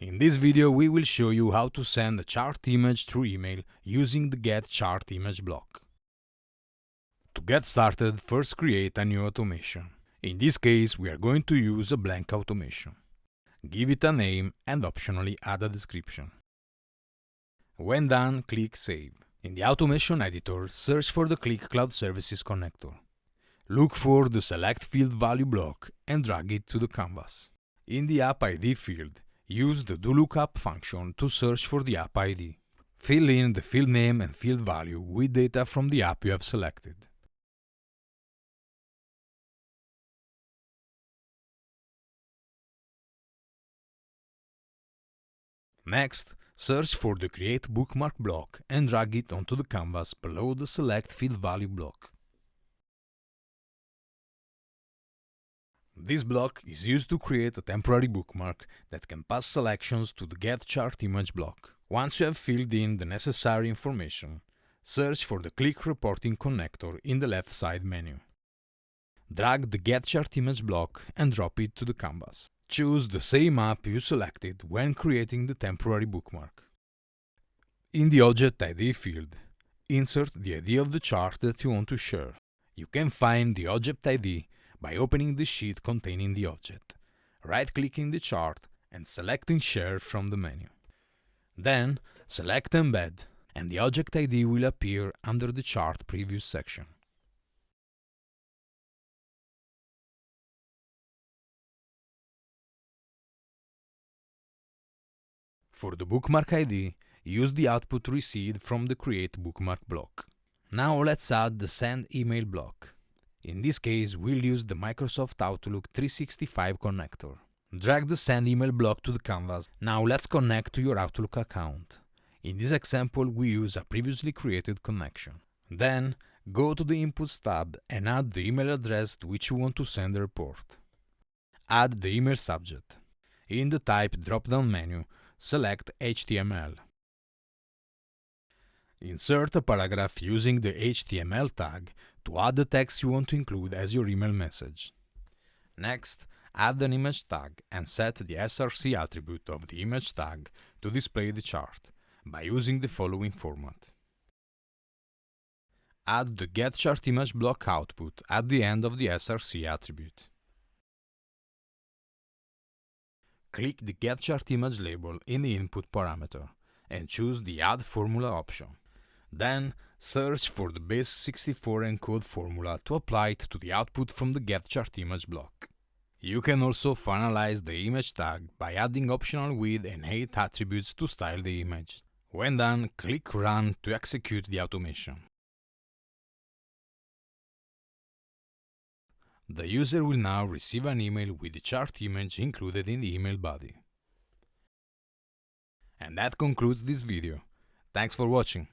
In this video we will show you how to send a chart image through email using the Get Chart Image block. To get started, first create a new automation. In this case we are going to use a blank automation. Give it a name and optionally add a description. When done, click Save. In the automation editor, search for the Qlik Cloud Services connector. Look for the Select Field Value block and drag it to the canvas. In the app ID field, use the Lookup function to search for the app ID. Fill in the field name and field value with data from the app you have selected. Next, search for the Create Bookmark block and drag it onto the canvas below the Select Field Value block. This block is used to create a temporary bookmark that can pass selections to the Get Chart Image block. Once you have filled in the necessary information, search for the Qlik Reporting connector in the left side menu. Drag the Get Chart Image block and drop it to the canvas. Choose the same app you selected when creating the temporary bookmark. In the Object ID field, insert the ID of the chart that you want to share. You can find the Object ID by opening the sheet containing the object, right-clicking the chart and selecting Share from the menu. Then, select Embed, and the Object ID will appear under the Chart Preview section. For the bookmark ID, use the output received from the Create Bookmark block. Now let's add the Send Email block. In this case, we'll use the Microsoft Outlook 365 connector. Drag the Send Email block to the canvas. Now let's connect to your Outlook account. In this example, we use a previously created connection. Then, go to the Inputs tab and add the email address to which you want to send the report. Add the email subject. In the Type drop-down menu, select HTML. Insert a paragraph using the HTML tag to add the text you want to include as your email message. Next, add an image tag and set the src attribute of the image tag to display the chart by using the following format. Add the Get Chart Image block output at the end of the src attribute. Click the Get Chart Image label in the input parameter and choose the Add Formula option. Then, search for the base64 encode formula to apply it to the output from the Get Chart Image block. You can also finalize the image tag by adding optional width and height attributes to style the image. When done, click Run to execute the automation. The user will now receive an email with the chart image included in the email body. And that concludes this video. Thanks for watching.